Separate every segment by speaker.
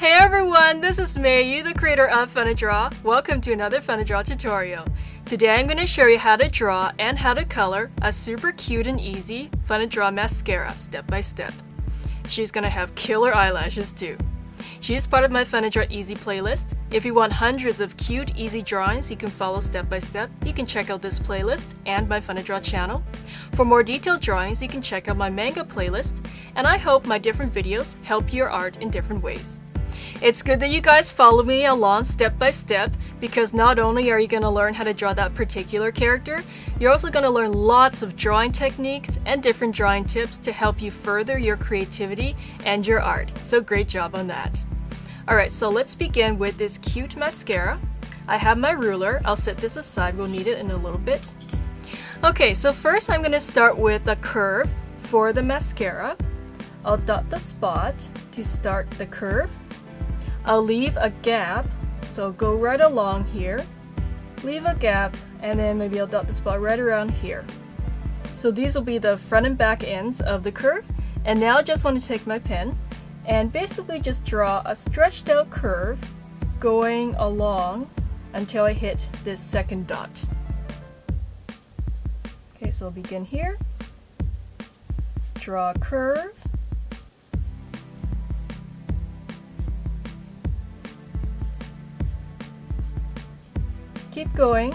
Speaker 1: Hey everyone, this is Mei Yu, the creator of Fun2draw. Welcome to another Fun2draw tutorial. Today I'm going to show you how to draw and how to color a super cute and easy Fun2draw mascara step by step. She's going to have killer eyelashes too. She is part of my Fun2draw Easy playlist. If you want hundreds of cute, easy drawings you can follow step by step, you can check out this playlist and my Fun2draw channel. For more detailed drawings, you can check out my manga playlist, and I hope my different videos help your art in different ways. It's good that you guys follow me along step by step, because not only are you going to learn how to draw that particular character, you're also going to learn lots of drawing techniques and different drawing tips to help you further your creativity and your art. So great job on that. Alright, so let's begin with this cute mascara. I have my ruler. I'll set this aside. We'll need it in a little bit. Okay, so first I'm going to start with a curve for the mascara. I'll dot the spot to start the curve. I'll leave a gap, so I'll go right along here, leave a gap, and then maybe I'll dot the spot right around here. So these will be the front and back ends of the curve, and now I just want to take my pen and basically just draw a stretched out curve going along until I hit this second dot. Okay, so I'll begin here, draw a curve, keep going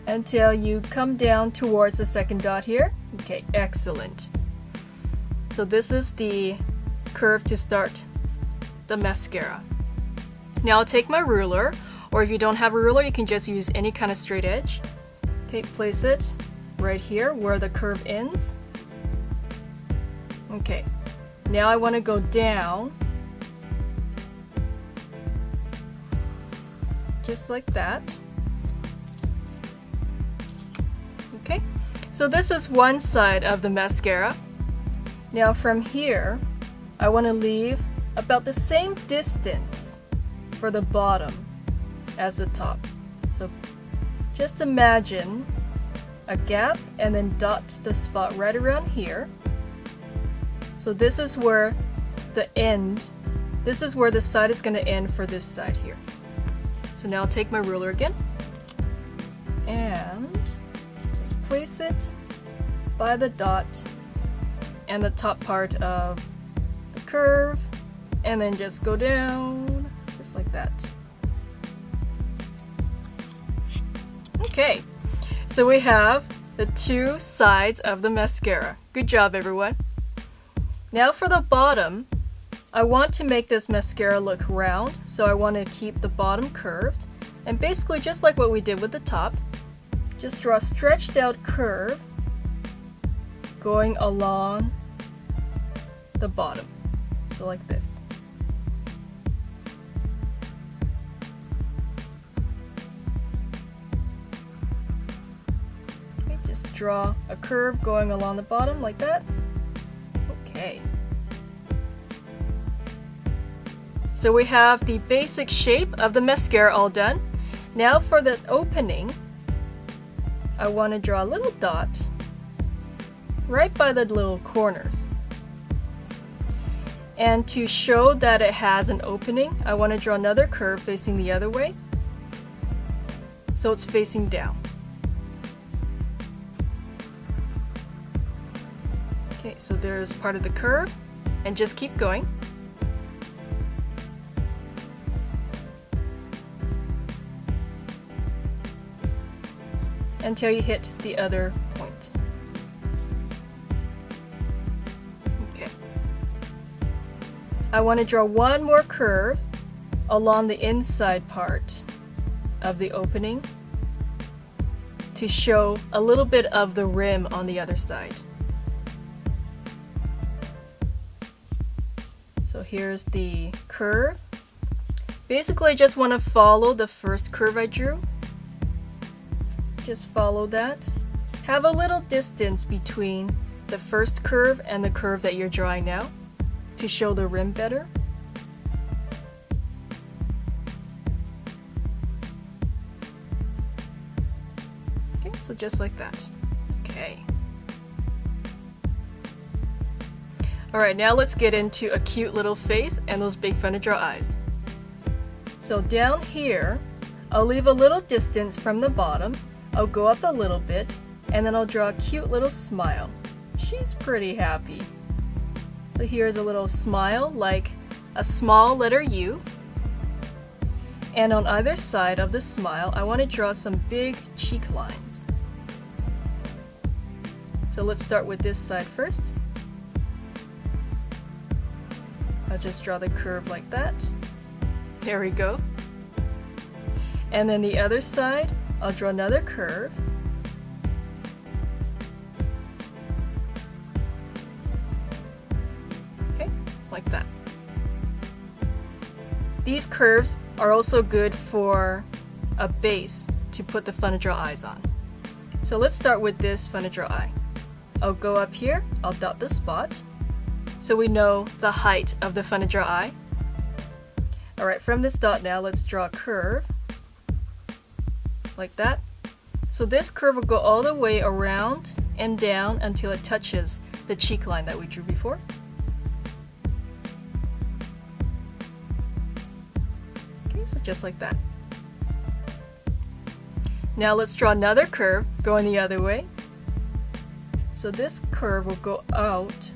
Speaker 1: until you come down towards the second dot here. Okay, excellent. So this is the curve to start the mascara. Now I'll take my ruler, or if you don't have a ruler, you can just use any kind of straight edge. Okay, place it right here where the curve ends. Okay, now I want to go down just like that. Okay, so this is one side of the mascara. Now from here, I want to leave about the same distance for the bottom as the top. So just imagine a gap and then dot the spot right around here. So this is where the end, this is where the side is going to end for this side here. So now I'll take my ruler again and just place it by the dot and the top part of the curve, and then just go down just like that. Okay, so we have the two sides of the mascara. Good job, everyone. Now for the bottom, I want to make this mascara look round, so I want to keep the bottom curved, and basically just like what we did with the top, just draw a stretched out curve going along the bottom, so like this. Okay, just draw a curve going along the bottom like that. Okay. So we have the basic shape of the mascara all done. Now for the opening, I want to draw a little dot right by the little corners. And to show that it has an opening, I want to draw another curve facing the other way, so it's facing down. Okay, so there's part of the curve, and just keep going. Until you hit the other point. Okay. I want to draw one more curve along the inside part of the opening to show a little bit of the rim on the other side. So here's the curve. Basically, I just want to follow the first curve I drew. Just follow that. Have a little distance between the first curve and the curve that you're drawing now to show the rim better. Okay, so just like that. Okay. Alright, now let's get into a cute little face and those big Fun2draw eyes. So down here, I'll leave a little distance from the bottom. I'll go up a little bit, and then I'll draw a cute little smile. She's pretty happy. So here's a little smile, like a small letter U. And on either side of the smile, I want to draw some big cheek lines. So let's start with this side first. I'll just draw the curve like that. There we go. And then the other side, I'll draw another curve. Okay, like that. These curves are also good for a base to put the Fun2draw eyes on. So let's start with this Fun2draw eye. I'll go up here, I'll dot the spot, so we know the height of the Fun2draw eye. Alright, from this dot now, let's draw a curve, like that. So this curve will go all the way around and down until it touches the cheek line that we drew before. Okay, so just like that. Now let's draw another curve going the other way. So this curve will go out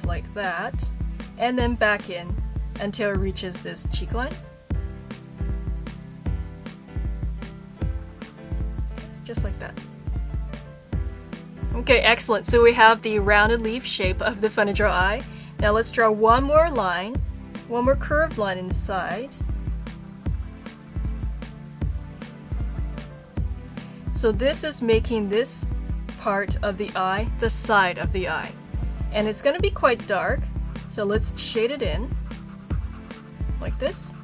Speaker 1: like that, and then back in until it reaches this cheek line. So just like that. Okay, excellent. So we have the rounded leaf shape of the Fun2draw eye. Now let's draw one more line, one more curved line inside. So this is making this part of the eye the side of the eye. And it's going to be quite dark, so let's shade it in, like this.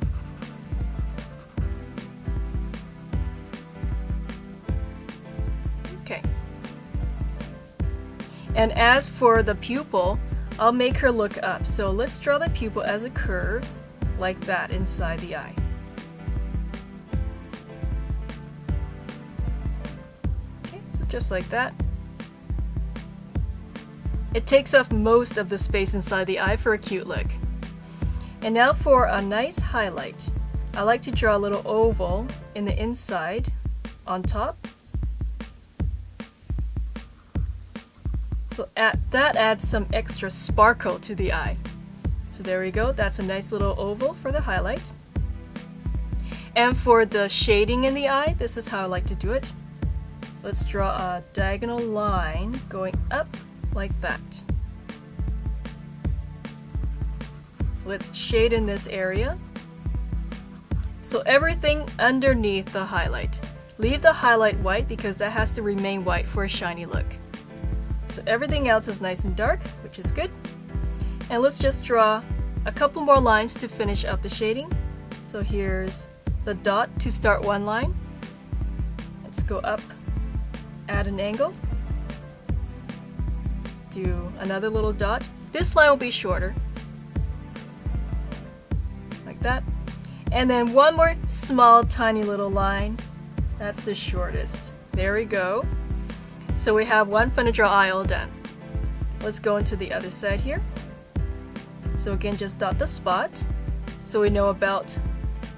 Speaker 1: Okay. And as for the pupil, I'll make her look up. So let's draw the pupil as a curve, like that, inside the eye. Okay, so just like that. It takes up most of the space inside the eye for a cute look. And now for a nice highlight. I like to draw a little oval in the inside on top. So that adds some extra sparkle to the eye. So there we go, that's a nice little oval for the highlight. And for the shading in the eye, this is how I like to do it. Let's draw a diagonal line going up like that. Let's shade in this area. So everything underneath the highlight. Leave the highlight white because that has to remain white for a shiny look. So everything else is nice and dark, which is good. And let's just draw a couple more lines to finish up the shading. So here's the dot to start one line. Let's go up, add an angle. Do another little dot. This line will be shorter, like that. And then one more small tiny little line. That's the shortest. There we go. So we have one Fun2draw eye all done. Let's go into the other side here. So again, just dot the spot so we know about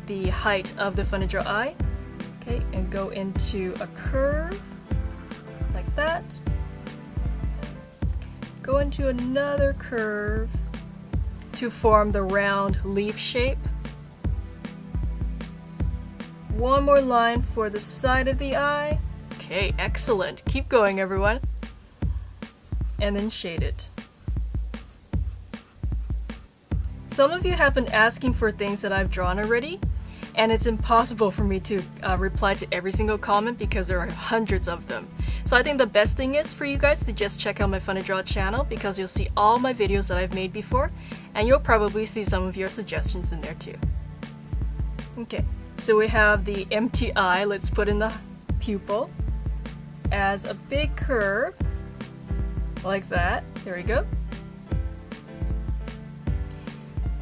Speaker 1: the height of the Fun2draw eye. Okay, and go into a curve like that. Go into another curve to form the round leaf shape. One more line for the side of the eye. Okay, excellent. Keep going, everyone. And then shade it. Some of you have been asking for things that I've drawn already, and it's impossible for me to reply to every single comment because there are hundreds of them. So I think the best thing is for you guys to just check out my Fun2draw channel because you'll see all my videos that I've made before, and you'll probably see some of your suggestions in there too. Okay, so we have the empty eye. Let's put in the pupil as a big curve, like that. There we go.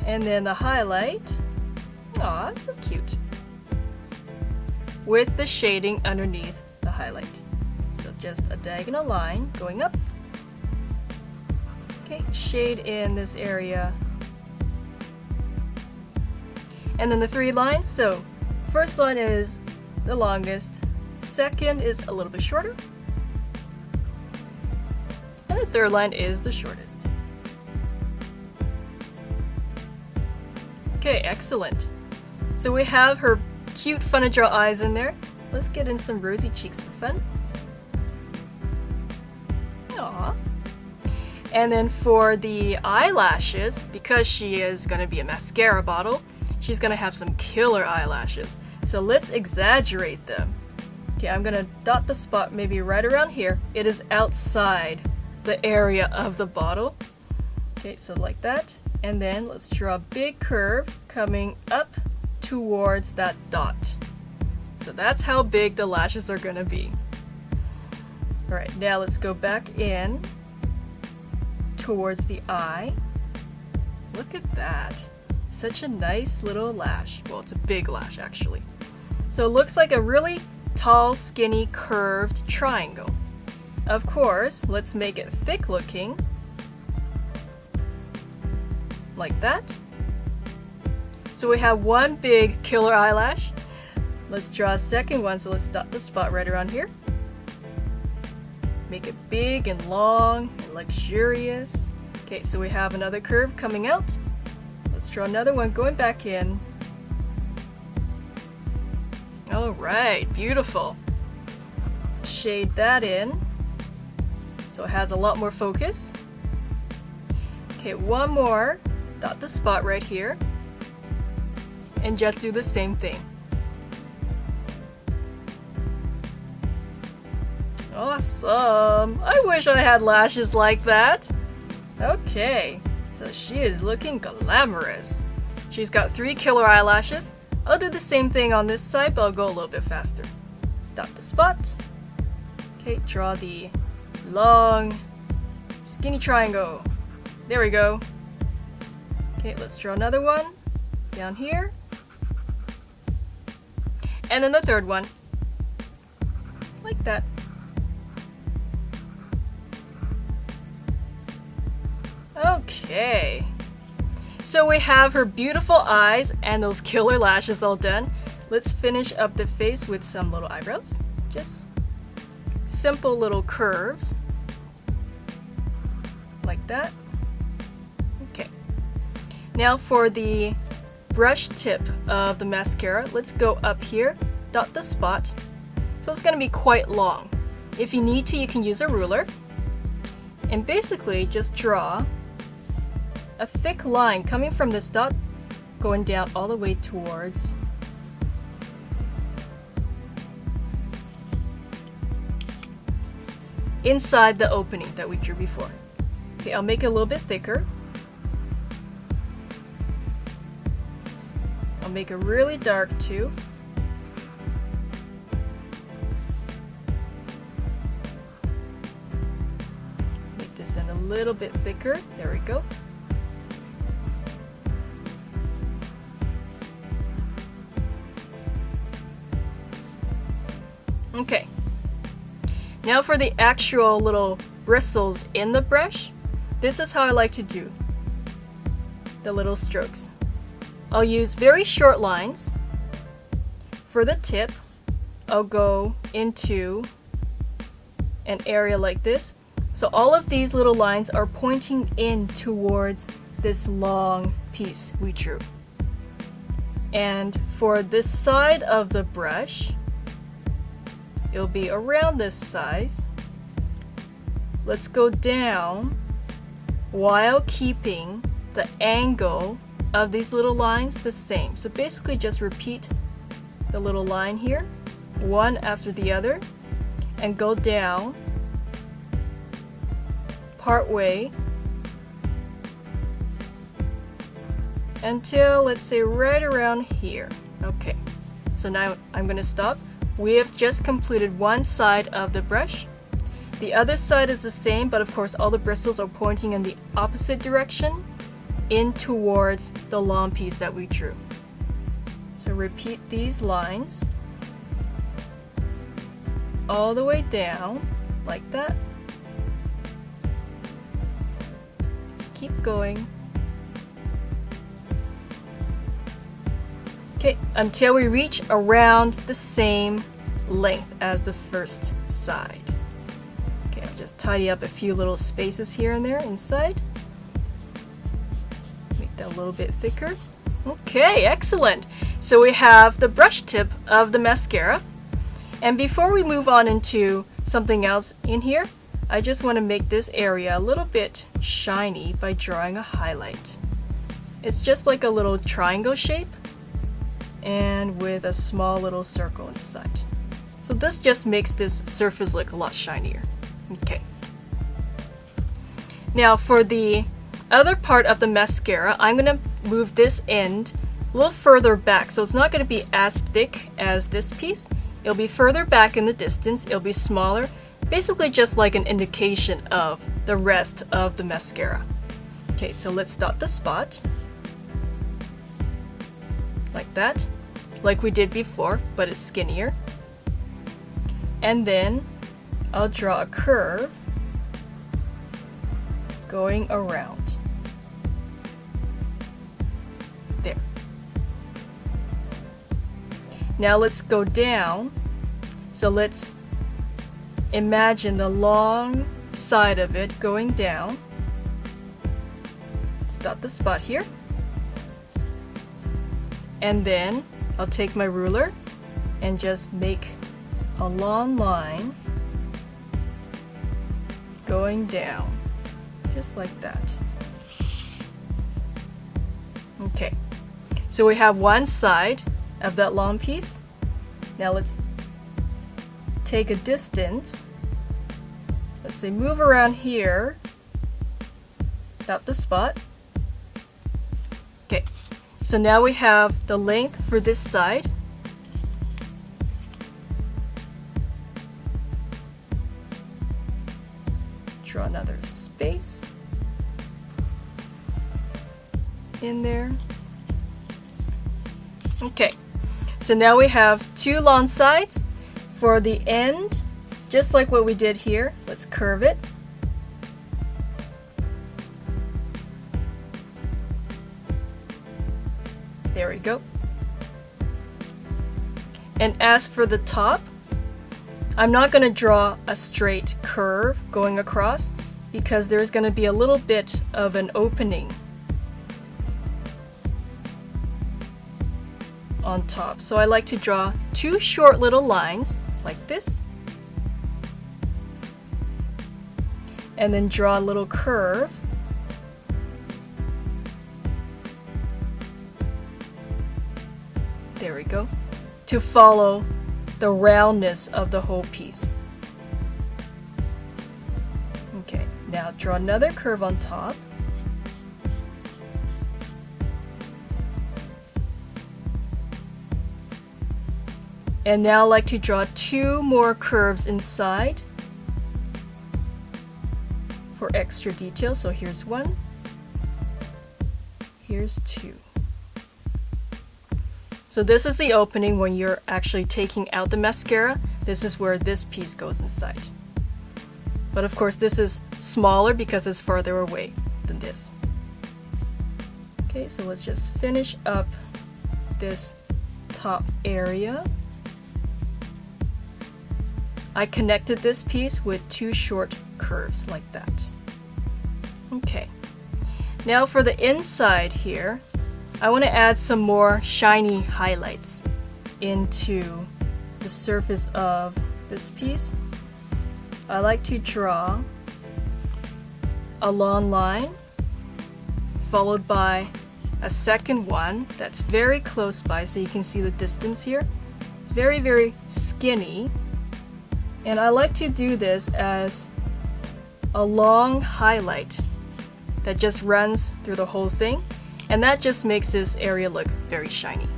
Speaker 1: And then the highlight. Aw, so cute. With the shading underneath the highlight. So just a diagonal line going up. Okay, shade in this area. And then the 3 lines, so first line is the longest, second is a little bit shorter, and the third line is the shortest. Okay, excellent. So we have her cute Fun2draw eyes in there. Let's get in some rosy cheeks for fun. Aww. And then for the eyelashes, because she is going to be a mascara bottle, she's going to have some killer eyelashes. So let's exaggerate them. Okay, I'm going to dot the spot maybe right around here. It is outside the area of the bottle. Okay, so like that. And then let's draw a big curve coming up towards that dot. So that's how big the lashes are going to be. Alright, now let's go back in towards the eye. Look at that. Such a nice little lash. Well, it's a big lash actually. So it looks like a really tall, skinny, curved triangle. Of course, let's make it thick looking. Like that. So we have one big killer eyelash. Let's draw a second one, so let's dot the spot right around here. Make it big and long and luxurious. Okay, so we have another curve coming out. Let's draw another one going back in. Alright, beautiful. Shade that in so it has a lot more focus. Okay, one more. Dot the spot right here. And just do the same thing. Awesome! I wish I had lashes like that! Okay, so she is looking glamorous. She's got 3 killer eyelashes. I'll do the same thing on this side, but I'll go a little bit faster. Dot the spot. Okay, draw the long, skinny triangle. There we go. Okay, let's draw another one down here. And then the third one. Like that. Okay. So we have her beautiful eyes and those killer lashes all done. Let's finish up the face with some little eyebrows. Just simple little curves. Like that. Okay. Now for the brush tip of the mascara, let's go up here, dot the spot. So it's going to be quite long. If you need to, you can use a ruler. And basically just draw a thick line coming from this dot going down all the way towards inside the opening that we drew before. Okay, I'll make it a little bit thicker. I'll make it really dark too. Make this in a little bit thicker. There we go. Okay, now for the actual little bristles in the brush, this is how I like to do the little strokes. I'll use very short lines. For the tip, I'll go into an area like this. So all of these little lines are pointing in towards this long piece we drew. And for this side of the brush, it'll be around this size. Let's go down while keeping the angle of these little lines the same. So basically just repeat the little line here, one after the other, and go down part way until, let's say, right around here. Okay, so now I'm going to stop. We have just completed one side of the brush. The other side is the same, but of course all the bristles are pointing in the opposite direction, in towards the long piece that we drew. So repeat these lines all the way down, like that. keep going. Okay, until we reach around the same length as the first side. Okay, I'll just tidy up a few little spaces here and there inside. Make that a little bit thicker. Okay, excellent. So we have the brush tip of the mascara. And before we move on into something else in here, I just want to make this area a little bit shiny by drawing a highlight. It's just like a little triangle shape and with a small little circle inside. So this just makes this surface look a lot shinier. Okay. Now for the other part of the mascara, I'm going to move this end a little further back. So it's not going to be as thick as this piece. It'll be further back in the distance. It'll be smaller. Basically just like an indication of the rest of the mascara. Okay, so let's dot the spot. Like that. Like we did before, but it's skinnier. And then I'll draw a curve going around. There. Now let's go down. So let's imagine the long side of it going down. Let's dot the spot here. And then I'll take my ruler and just make a long line going down, just like that. Okay, so we have one side of that long piece. Now let's take a distance. Let's say move around here, dot the spot. Okay, so now we have the length for this side. Draw another space in there. Okay, so now we have two long sides. For the end, just like what we did here, let's curve it. There we go. And as for the top, I'm not going to draw a straight curve going across because there's going to be a little bit of an opening on top. So I like to draw two short little lines like this and then draw a little curve there we go to follow the roundness of the whole piece. Okay, now draw another curve on top. And now I like to draw two more curves inside for extra detail. So here's one, here's two. So this is the opening when you're actually taking out the mascara. This is where this piece goes inside. But of course this is smaller because it's farther away than this. Okay, so let's just finish up this top area. I connected this piece with two short curves like that. Okay, now for the inside here, I want to add some more shiny highlights into the surface of this piece. I like to draw a long line followed by a second one that's very close by so you can see the distance here. It's very, very skinny. And I like to do this as a long highlight that just runs through the whole thing. And that just makes this area look very shiny.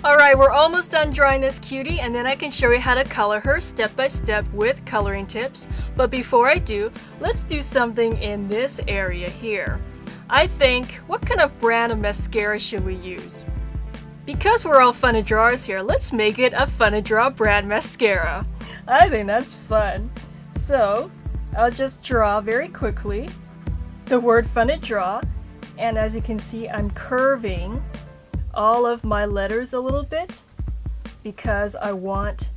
Speaker 1: Alright, we're almost done drawing this cutie and then I can show you how to color her step by step with coloring tips. But before I do, let's do something in this area here. I think, what kind of brand of mascara should we use? Because we're all Fun2drawers here, let's make it a Fun2draw brand mascara. I think that's fun. So, I'll just draw very quickly the word Fun2draw, and as you can see, I'm curving all of my letters a little bit because I want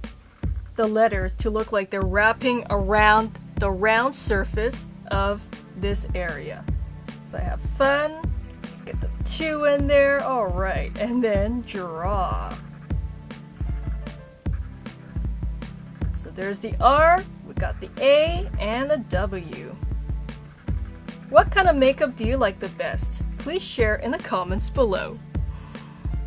Speaker 1: the letters to look like they're wrapping around the round surface of this area. So I have fun, let's get the 2 in there, alright, and then draw. So there's the R, we got the A, and the W. What kind of makeup do you like the best? Please share in the comments below.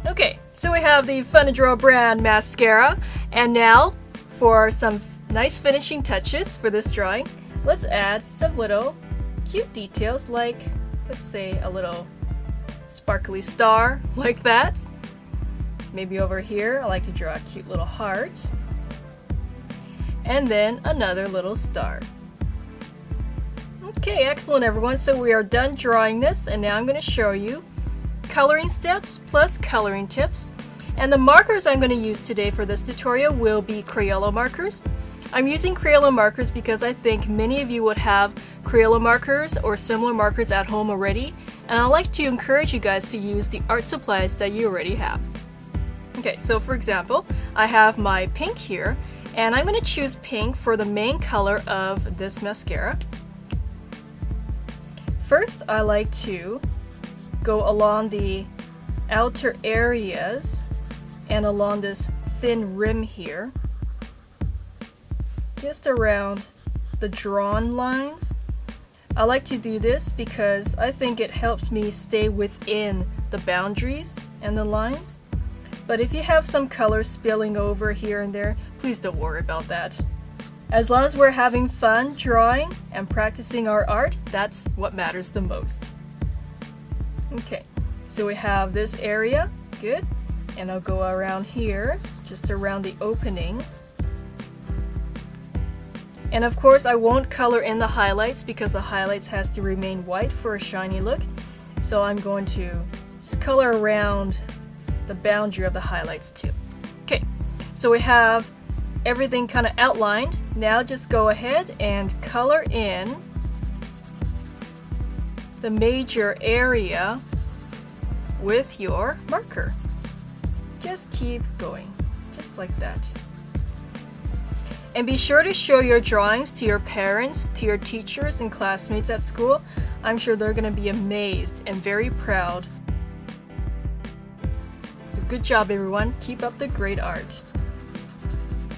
Speaker 1: Okay, so we have the Fun2draw brand mascara, and now for some nice finishing touches for this drawing, let's add some little cute details like, let's say, a little sparkly star like that. Maybe over here I like to draw a cute little heart, and then another little star. Okay, excellent everyone, so we are done drawing this, and now I'm going to show you coloring steps plus coloring tips. And the markers I'm going to use today for this tutorial will be Crayola markers. I'm using Crayola markers because I think many of you would have Crayola markers or similar markers at home already, and I'd like to encourage you guys to use the art supplies that you already have. Okay, so for example, I have my pink here, and I'm going to choose pink for the main color of this mascara. First, I like to go along the outer areas and along this thin rim here, just around the drawn lines. I like to do this because I think it helps me stay within the boundaries and the lines. But if you have some color spilling over here and there, please don't worry about that. As long as we're having fun drawing and practicing our art, that's what matters the most. Okay, so we have this area, good, and I'll go around here, just around the opening. And of course I won't color in the highlights because the highlights has to remain white for a shiny look. So I'm going to just color around the boundary of the highlights too. Okay, so we have everything kind of outlined. Now just go ahead and color in the major area with your marker. Just keep going, just like that. And be sure to show your drawings to your parents, to your teachers and classmates at school. I'm sure they're going to be amazed and very proud. So good job everyone, keep up the great art.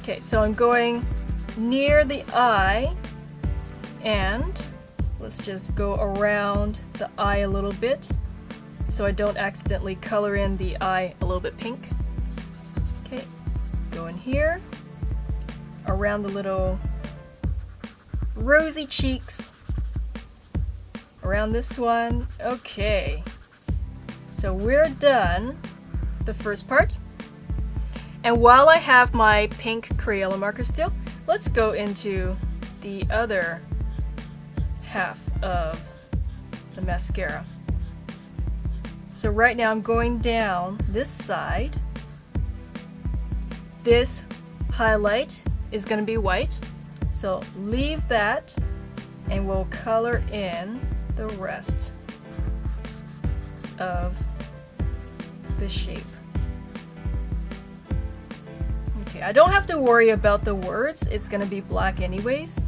Speaker 1: Okay, so I'm going near the eye, and let's just go around the eye a little bit so I don't accidentally color in the eye a little bit pink. Okay, go in here, around the little rosy cheeks, around this one. Okay, so we're done the first part. And while I have my pink Crayola marker still, let's go into the other half of the mascara. So right now I'm going down this side. This highlight is going to be white, so leave that and we'll color in the rest of the shape. Okay, I don't have to worry about the words, it's going to be black anyways.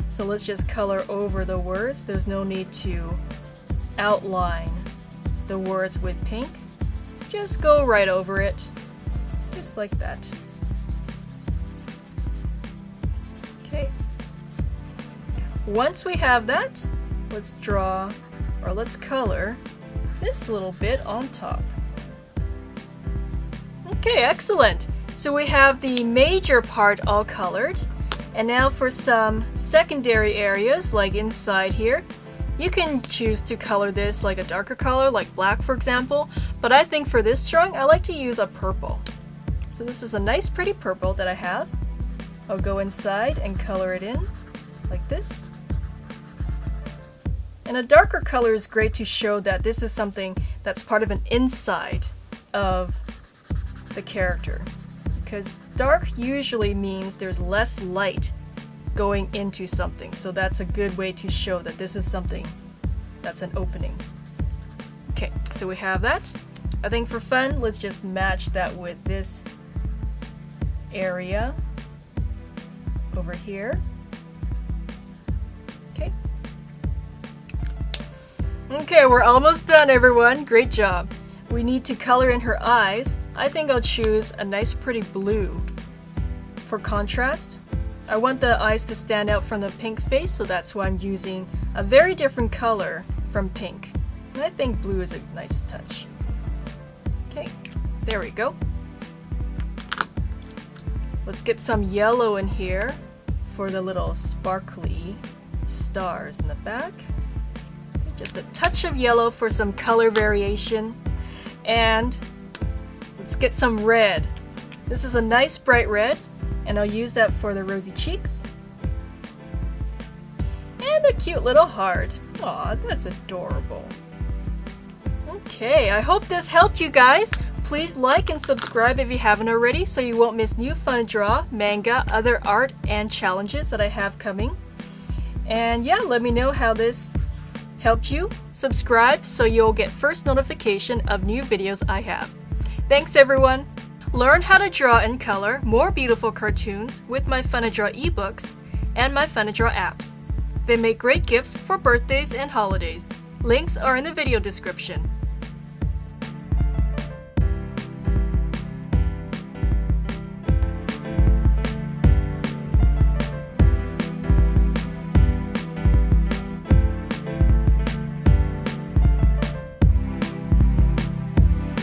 Speaker 1: So let's just color over the words. There's no need to outline the words with pink. Just go right over it, just like that. Okay. Once we have that, let's draw, or let's color this little bit on top. Okay, excellent. So we have the major part all colored, and now for some secondary areas like inside here, you can choose to color this like a darker color, like black for example, but I think for this drawing I like to use a purple. So this is a nice pretty purple that I have. I'll go inside and color it in like this. And a darker color is great to show that this is something that's part of an inside of the character, because dark usually means there's less light going into something, so that's a good way to show that this is something That's an opening. Okay, so we have that. I think for fun, let's just match that with this area over here. Okay. Okay, we're almost done, everyone. Great job. We need to color in her eyes. I think I'll choose a nice pretty blue for contrast. I want the eyes to stand out from the pink face, so that's why I'm using a very different color from pink. And I think blue is a nice touch. Okay, there we go. Let's get some yellow in here for the little sparkly stars in the back. Okay, just a touch of yellow for some color variation. And let's get some red. This is a nice bright red, and I'll use that for the rosy cheeks. And a cute little heart. Aw, that's adorable. Okay, I hope this helped you guys. Please like and subscribe if you haven't already so you won't miss new Fun2draw, manga, other art, and challenges that I have coming. And yeah, let me know how this helped you. Subscribe so you'll get first notification of new videos I have. Thanks everyone! Learn how to draw and color more beautiful cartoons with my Fun2draw ebooks and my Fun2draw apps. They make great gifts for birthdays and holidays. Links are in the video description.